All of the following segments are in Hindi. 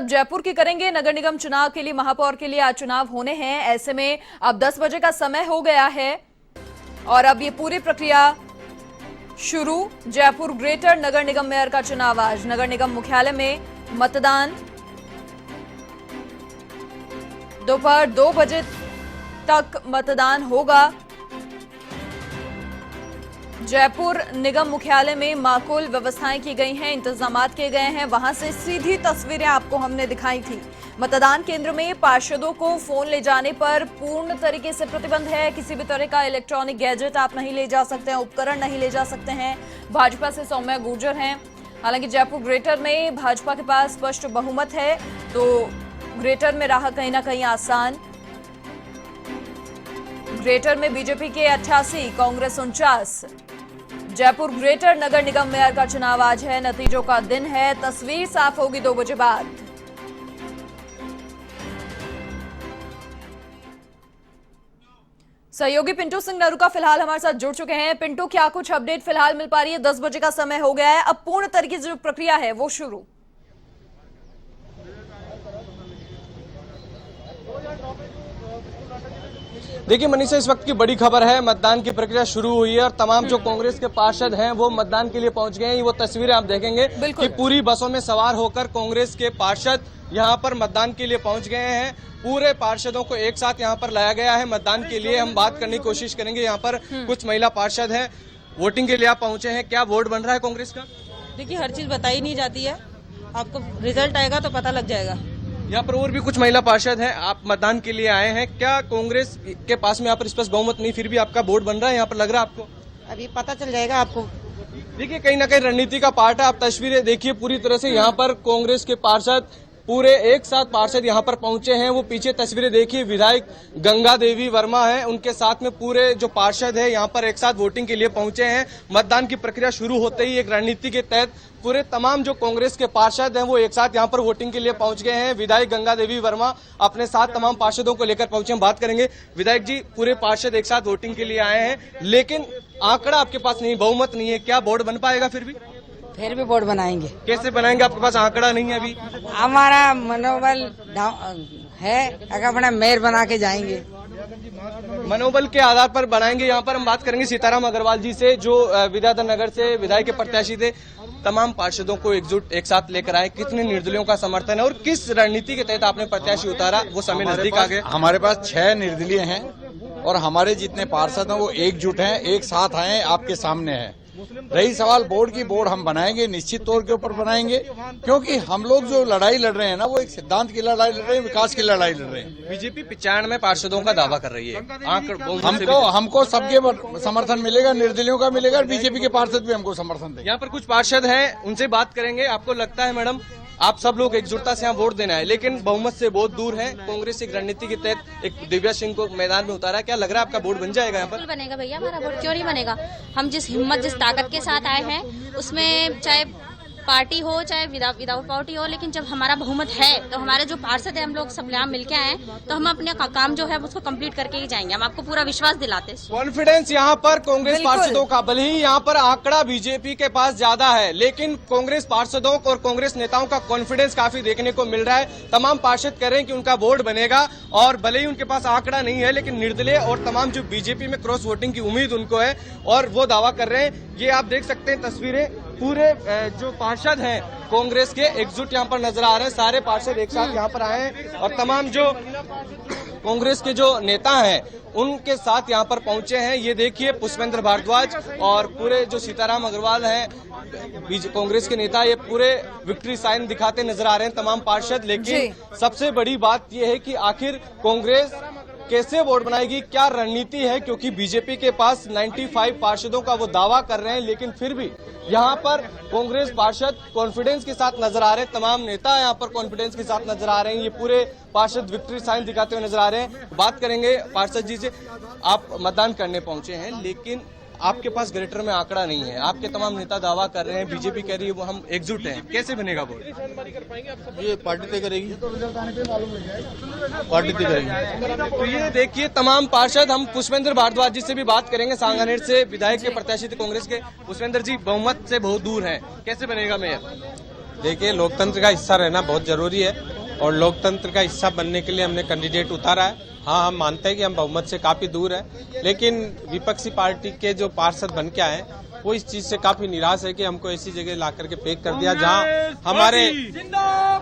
जयपुर की करेंगे। नगर निगम चुनाव के लिए, महापौर के लिए आज चुनाव होने हैं। ऐसे में अब 10 बजे का समय हो गया है और अब ये पूरी प्रक्रिया शुरू। जयपुर ग्रेटर नगर निगम मेयर का चुनाव आज नगर निगम मुख्यालय में मतदान दोपहर 2 बजे तक मतदान होगा। जयपुर निगम मुख्यालय में माकूल व्यवस्थाएं की गई हैं, इंतजामात किए गए हैं। वहां से सीधी तस्वीरें आपको हमने दिखाई थी। मतदान केंद्र में पार्षदों को फोन ले जाने पर पूर्ण तरीके से प्रतिबंध है। किसी भी तरह का इलेक्ट्रॉनिक गैजेट आप नहीं ले जा सकते हैं, उपकरण नहीं ले जा सकते हैं। भाजपा से सौम्या गुर्जर हैं। हालांकि जयपुर ग्रेटर में भाजपा के पास स्पष्ट बहुमत है, तो ग्रेटर में रहा कहीं ना कहीं आसान। ग्रेटर में बीजेपी के 88, कांग्रेस 49। जयपुर ग्रेटर नगर निगम मेयर का चुनाव आज है, नतीजों का दिन है। तस्वीर साफ होगी 2 बजे बाद। सहयोगी पिंटू सिंह नरूका फिलहाल हमारे साथ जुड़ चुके हैं। पिंटू, क्या कुछ अपडेट फिलहाल मिल पा रही है? 10 बजे का समय हो गया है, अब पूर्ण तरीके से जो प्रक्रिया है वो शुरू। देखिए मनीषा, इस वक्त की बड़ी खबर है, मतदान की प्रक्रिया शुरू हुई है और तमाम जो कांग्रेस के पार्षद हैं वो मतदान के लिए पहुंच गए हैं। वो तस्वीरें आप देखेंगे कि पूरी बसों में सवार होकर कांग्रेस के पार्षद यहां पर मतदान के लिए पहुंच गए हैं। पूरे पार्षदों को एक साथ यहां पर लाया गया है मतदान के लिए। हम बात करने की कोशिश करेंगे। यहाँ पर कुछ महिला पार्षद हैं, वोटिंग के लिए आप पहुंचे हैं। क्या वोट बन रहा है कांग्रेस का? देखिए, हर चीज बताई नहीं जाती है, आपको रिजल्ट आएगा तो पता लग जाएगा। यहाँ पर और भी कुछ महिला पार्षद हैं, आप मतदान के लिए आए हैं। क्या कांग्रेस के पास में यहाँ पर स्पष्ट बहुमत नहीं, फिर भी आपका वोट बन रहा है यहाँ पर, लग रहा है आपको? अभी पता चल जाएगा आपको। देखिए, कहीं ना कहीं रणनीति का पार्ट है। आप तस्वीरें देखिए पूरी तरह से। यहाँ पर कांग्रेस के पार्षद पूरे एक साथ पार्षद यहाँ पर पहुंचे हैं। वो पीछे तस्वीरें देखिए, विधायक गंगा देवी वर्मा है, उनके साथ में पूरे जो पार्षद है यहाँ पर एक साथ वोटिंग के लिए पहुंचे हैं। मतदान की प्रक्रिया शुरू होते ही एक रणनीति के तहत पूरे तमाम जो कांग्रेस के पार्षद हैं वो एक साथ यहाँ पर वोटिंग के लिए पहुंच गए हैं। विधायक गंगा देवी वर्मा अपने साथ तमाम पार्षदों को लेकर पहुंचे। हम बात करेंगे। विधायक जी, पूरे पार्षद एक साथ वोटिंग के लिए आए हैं, लेकिन आंकड़ा आपके पास नहीं, बहुमत नहीं है। क्या वोट बन पाएगा? फिर भी वोट बनाएंगे। कैसे बनाएंगे? आपके पास आंकड़ा नहीं है अभी। हमारा मनोबल है, अगर अपना मेयर बना के जाएंगे। मनोबल के आधार पर बनाएंगे। यहाँ पर हम बात करेंगे सीताराम अग्रवाल जी से, जो विद्याधर नगर से विधायक के प्रत्याशी थे। तमाम पार्षदों को एकजुट एक साथ लेकर आए, कितने निर्दलियों का समर्थन है और किस रणनीति के तहत आपने प्रत्याशी उतारा? वो समय नजदीक आ गए। हमारे पास 6 निर्दलीय हैं और हमारे जितने पार्षद हैं वो एकजुट हैं, एक साथ आए, आपके सामने हैं। रही सवाल बोर्ड की, बोर्ड हम बनाएंगे, निश्चित तौर के ऊपर बनाएंगे, क्योंकि हम लोग जो लड़ाई लड़ रहे हैं ना, वो एक सिद्धांत की लड़ाई लड़ रहे हैं, विकास की लड़ाई लड़ रहे हैं। बीजेपी 95 पार्षदों का दावा कर रही है। हमको सबके समर्थन मिलेगा, निर्दलियों का मिलेगा और बीजेपी के पार्षद भी हमको समर्थन देंगे। यहाँ पर कुछ पार्षद हैं, उनसे बात करेंगे। आपको लगता है मैडम, आप सब लोग एकजुटता से यहाँ वोट देना है, लेकिन बहुमत से बहुत दूर है। कांग्रेस एक रणनीति के तहत एक दिव्या सिंह को मैदान में उतारा, क्या लग रहा है आपका वोट बन जाएगा यहाँ पर? बनेगा भैया, हमारा वोट क्यों नहीं बनेगा। हम जिस हिम्मत, जिस ताकत के साथ आए हैं, उसमें चाहे पार्टी हो चाहे विदाउट पार्टी हो, लेकिन जब हमारा बहुमत है तो हमारे जो पार्षद है, हम लोग सब यहाँ मिलके आए हैं, तो हम अपने काम जो है उसको कंप्लीट करके ही जाएंगे। हम आपको पूरा विश्वास दिलाते हैं। कॉन्फिडेंस यहाँ पर कांग्रेस पार्षदों का, भले ही यहाँ पर आंकड़ा बीजेपी के पास ज्यादा है, लेकिन कांग्रेस पार्षदों और कांग्रेस नेताओं का कॉन्फिडेंस काफी देखने को मिल रहा है। तमाम पार्षद कह रहे हैं कि उनका वोट बनेगा और भले ही उनके पास आंकड़ा नहीं है, लेकिन निर्दलीय और तमाम जो बीजेपी में क्रॉस वोटिंग की उम्मीद उनको है और वो दावा कर रहे हैं। ये आप देख सकते हैं तस्वीरें, पूरे जो पार्षद हैं कांग्रेस के एकजुट यहाँ पर नजर आ रहे हैं। सारे पार्षद एक साथ यहाँ पर आए हैं और तमाम जो कांग्रेस के जो नेता हैं उनके साथ यहाँ पर पहुंचे हैं। ये देखिए, पुष्पेंद्र भारद्वाज और पूरे जो सीताराम अग्रवाल हैं कांग्रेस के नेता, ये पूरे विक्ट्री साइन दिखाते नजर आ रहे हैं तमाम पार्षद। लेकिन सबसे बड़ी बात यह है कि आखिर कांग्रेस कैसे वोट बनाएगी, क्या रणनीति है, क्योंकि बीजेपी के पास 95 पार्षदों का वो दावा कर रहे हैं, लेकिन फिर भी यहाँ पर कांग्रेस पार्षद कॉन्फिडेंस के साथ नजर आ रहे हैं। तमाम नेता यहाँ पर कॉन्फिडेंस के साथ नजर आ रहे हैं। ये पूरे पार्षद विक्ट्री साइन दिखाते हुए नजर आ रहे हैं। बात करेंगे पार्षद जी से। आप मतदान करने पहुंचे हैं, लेकिन आपके पास ग्रेटर में आंकड़ा नहीं है। आपके तमाम नेता दावा कर रहे हैं, बीजेपी कह रही है वो हम एकजुट हैं। कैसे बनेगा वोट? ये पार्टी तय करेगी, पार्टी तय करेगी। तो ये देखिए तमाम पार्षद। हम पुष्पेंद्र भारद्वाज जी से भी बात करेंगे, सांगानेर से विधायक के प्रत्याशी थे कांग्रेस के। पुष्पेंद्र जी, बहुमत से बहुत दूर है, कैसे बनेगा मेयर? देखिए, लोकतंत्र का हिस्सा रहना बहुत जरूरी है और लोकतंत्र का हिस्सा बनने के लिए हमने कैंडिडेट उतारा है। हाँ, हम मानते हैं कि हम बहुमत से काफी दूर है, लेकिन विपक्षी पार्टी के जो पार्षद बन के आए वो इस चीज से काफी निराश है कि हमको ऐसी जगह ला करके पेश कर दिया जहां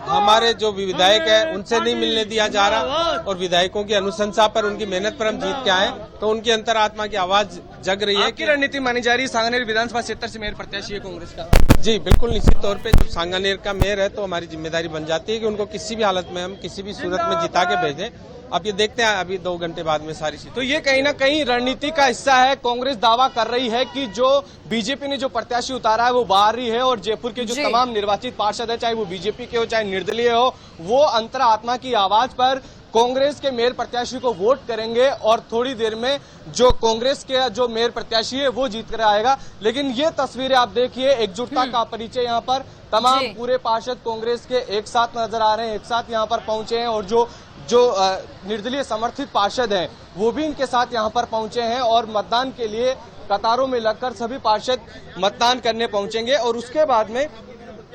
हमारे जो विधायक है उनसे नहीं मिलने दिया जा रहा, और विधायकों की अनुशंसा पर, उनकी मेहनत पर हम जीत के आए, तो उनकी अंतरात्मा की आवाज जग रही है। की रणनीति मानी जा रही है, सांगानेर विधानसभा क्षेत्र से मेयर प्रत्याशी है कांग्रेस का। जी बिल्कुल, निश्चित तौर पे जब सांगानेर का मेयर है तो हमारी जिम्मेदारी बन जाती है कि उनको किसी भी हालत में हम किसी भी सूरत में जिता के भेजें। अब ये देखते हैं अभी 2 घंटे बाद में सारी चीज। तो ये कहीं ना कहीं रणनीति का हिस्सा है। कांग्रेस दावा कर रही है कि जो बीजेपी ने जो प्रत्याशी उतारा है वो बाहरी है, और जयपुर के जो तमाम निर्वाचित पार्षद है, चाहे वो बीजेपी के हो चाहे निर्दलीय हो, वो अंतरात्मा की आवाज पर कांग्रेस के मेयर प्रत्याशी को वोट करेंगे, और थोड़ी देर में जो कांग्रेस के जो मेयर प्रत्याशी है वो जीत कर आएगा। लेकिन ये तस्वीरें आप देखिए, एकजुटता का परिचय यहाँ पर तमाम पूरे पार्षद कांग्रेस के एक साथ नजर आ रहे हैं, एक साथ यहाँ पर पहुंचे हैं, और जो निर्दलीय समर्थित पार्षद हैं वो भी इनके साथ यहाँ पर पहुंचे हैं, और मतदान के लिए कतारों में लगकर सभी पार्षद मतदान करने पहुंचेंगे, और उसके बाद में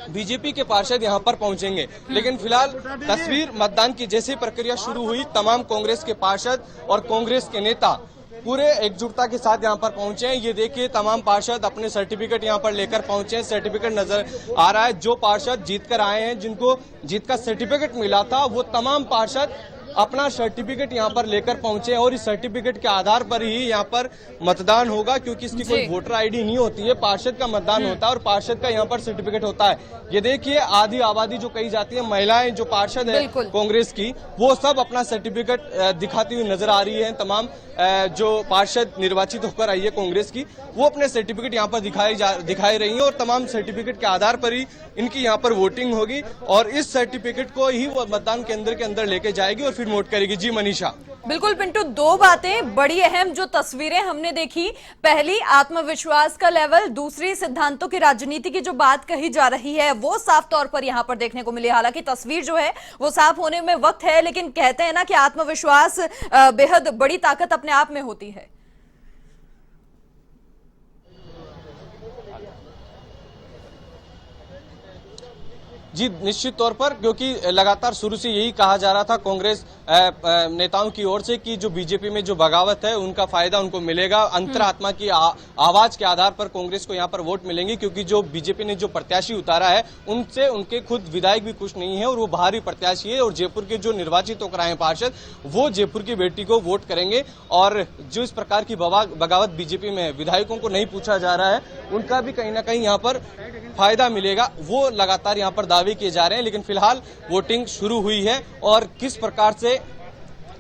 बीजेपी के पार्षद यहां पर पहुंचेंगे। लेकिन फिलहाल तस्वीर मतदान की जैसी प्रक्रिया शुरू हुई, तमाम कांग्रेस के पार्षद और कांग्रेस के नेता पूरे एकजुटता के साथ यहां पर पहुंचे हैं। ये देखिए, तमाम पार्षद अपने सर्टिफिकेट यहां पर लेकर पहुंचे हैं। सर्टिफिकेट नजर आ रहा है, जो पार्षद जीत कर आए हैं, जिनको जीत का सर्टिफिकेट मिला था, वो तमाम पार्षद अपना सर्टिफिकेट यहाँ पर लेकर पहुंचे हैं, और इस सर्टिफिकेट के आधार पर ही यहाँ पर मतदान होगा, क्योंकि इसकी कोई वोटर आईडी नहीं होती है, पार्षद का मतदान होता है और पार्षद का यहाँ पर सर्टिफिकेट होता है। ये देखिए, आधी आबादी जो कही जाती है, महिलाएं जो पार्षद है कांग्रेस की, वो सब अपना सर्टिफिकेट दिखाती हुई नजर आ रही है। तमाम जो पार्षद निर्वाचित होकर आई है कांग्रेस की, वो अपने सर्टिफिकेट यहाँ पर दिखाई रही है, और तमाम सर्टिफिकेट के आधार पर ही इनकी यहाँ पर वोटिंग होगी, और इस सर्टिफिकेट को ही वो मतदान केंद्र के अंदर लेके जाएगी और फिर वोट करेगी। जी मनीषा। बिल्कुल पिंटू, 2 बातें बड़ी अहम जो तस्वीरें हमने देखी, पहली आत्मविश्वास का लेवल, दूसरी सिद्धांतों की राजनीति की जो बात कही जा रही है वो साफ तौर पर यहां पर देखने को मिली। हालांकि तस्वीर जो है वो साफ होने में वक्त है, लेकिन कहते हैं ना कि आत्मविश्वास बेहद बड़ी ताकत अपने आप में होती है। जी निश्चित तौर पर, क्योंकि लगातार शुरू से यही कहा जा रहा था कांग्रेस नेताओं की ओर से कि जो बीजेपी में जो बगावत है उनका फायदा उनको मिलेगा, अंतरात्मा की आवाज के आधार पर कांग्रेस को यहाँ पर वोट मिलेंगे, क्योंकि जो बीजेपी ने जो प्रत्याशी उतारा है उनसे उनके खुद विधायक भी खुश नहीं है, और वो बाहरी प्रत्याशी है, और जयपुर के जो निर्वाचित होकर आए पार्षद वो जयपुर की बेटी को वोट करेंगे, और जो इस प्रकार की बगावत बीजेपी में विधायकों को नहीं पूछा जा रहा है, उनका भी कहीं ना कहीं यहाँ पर फायदा मिलेगा, वो लगातार यहाँ पर दावे किए जा रहे हैं। लेकिन फिलहाल वोटिंग शुरू हुई है, और किस प्रकार से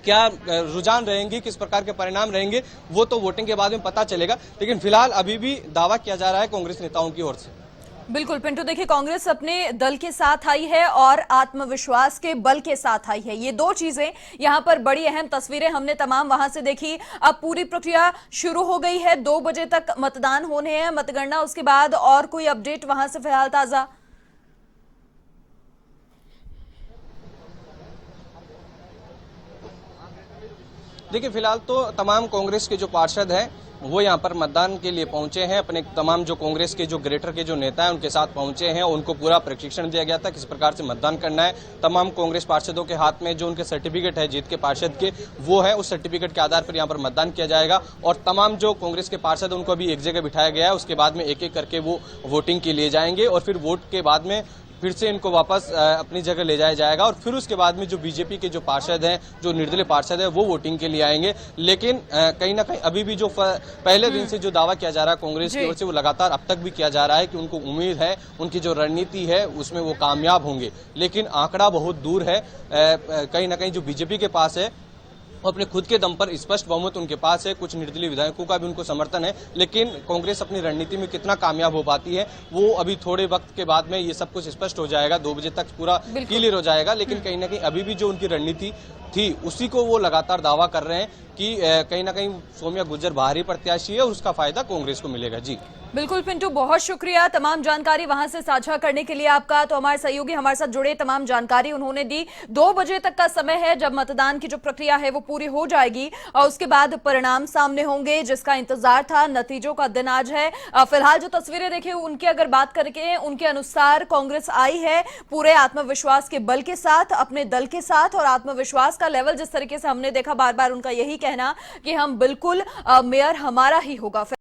क्या रुझान रहेंगे, किस प्रकार के परिणाम रहेंगे, वो तो वोटिंग के बाद में पता चलेगा। लेकिन फिलहाल अभी भी दावा किया जा रहा है कांग्रेस नेताओं की ओर से। बिल्कुल पिंटू, देखिए, कांग्रेस अपने दल के साथ आई है और आत्मविश्वास के बल के साथ आई है, ये 2 चीजें यहाँ पर बड़ी अहम तस्वीरें हमने तमाम वहां से देखी। अब पूरी प्रक्रिया शुरू हो गई है, 2 बजे तक मतदान होने हैं, मतगणना, उसके बाद और कोई अपडेट वहां से फिलहाल ताजा? देखिए, फिलहाल तो तमाम कांग्रेस के जो पार्षद हैं वो यहाँ पर मतदान के लिए पहुंचे हैं, अपने तमाम जो कांग्रेस के जो ग्रेटर के जो नेता हैं उनके साथ पहुंचे हैं, उनको पूरा प्रशिक्षण दिया गया था किस प्रकार से मतदान करना है। तमाम कांग्रेस पार्षदों के हाथ में जो उनके सर्टिफिकेट है जीत के पार्षद के, वो है, उस सर्टिफिकेट के आधार पर यहाँ पर मतदान किया जाएगा, और तमाम जो कांग्रेस के पार्षद उनको अभी एक जगह बिठाया गया है, उसके बाद में एक एक करके वो वोटिंग के लिए जाएंगे, और फिर वोट के बाद में फिर से इनको वापस अपनी जगह ले जाया जाएगा, और फिर उसके बाद में जो बीजेपी के जो पार्षद हैं, जो निर्दलीय पार्षद हैं, वो वोटिंग के लिए आएंगे। लेकिन कहीं ना कहीं अभी भी जो पहले दिन से जो दावा किया जा रहा है कांग्रेस की ओर से, वो लगातार अब तक भी किया जा रहा है कि उनको उम्मीद है, उनकी जो रणनीति है उसमें वो कामयाब होंगे। लेकिन आंकड़ा बहुत दूर है, कहीं ना कहीं जो बीजेपी के पास है अपने खुद के दम पर स्पष्ट बहुमत उनके पास है, कुछ निर्दलीय विधायकों का भी उनको समर्थन है, लेकिन कांग्रेस अपनी रणनीति में कितना कामयाब हो पाती है वो अभी थोड़े वक्त के बाद में ये सब कुछ स्पष्ट हो जाएगा, 2 बजे तक पूरा क्लियर हो जाएगा। लेकिन कहीं ना कहीं अभी भी जो उनकी रणनीति थी उसी को वो लगातार दावा कर रहे हैं कि कहीं ना कहीं सौम्या गुर्जर बाहरी प्रत्याशी है और उसका फायदा कांग्रेस को मिलेगा। जी बिल्कुल पिंटू, बहुत शुक्रिया तमाम जानकारी वहां से साझा करने के लिए आपका। तो हमारे सहयोगी हमारे साथ जुड़े, तमाम जानकारी उन्होंने दी। 2 बजे तक का समय है जब मतदान की जो प्रक्रिया है वो पूरी हो जाएगी और उसके बाद परिणाम सामने होंगे, जिसका इंतजार था। नतीजों का दिन आज है। फिलहाल जो तस्वीरें देखी उनकी अगर बात करके, उनके अनुसार कांग्रेस आई है पूरे आत्मविश्वास के बल के साथ, अपने दल के साथ, और आत्मविश्वास का लेवल जिस तरीके से हमने देखा, बार बार उनका यही कहना कि हम बिल्कुल मेयर हमारा ही होगा।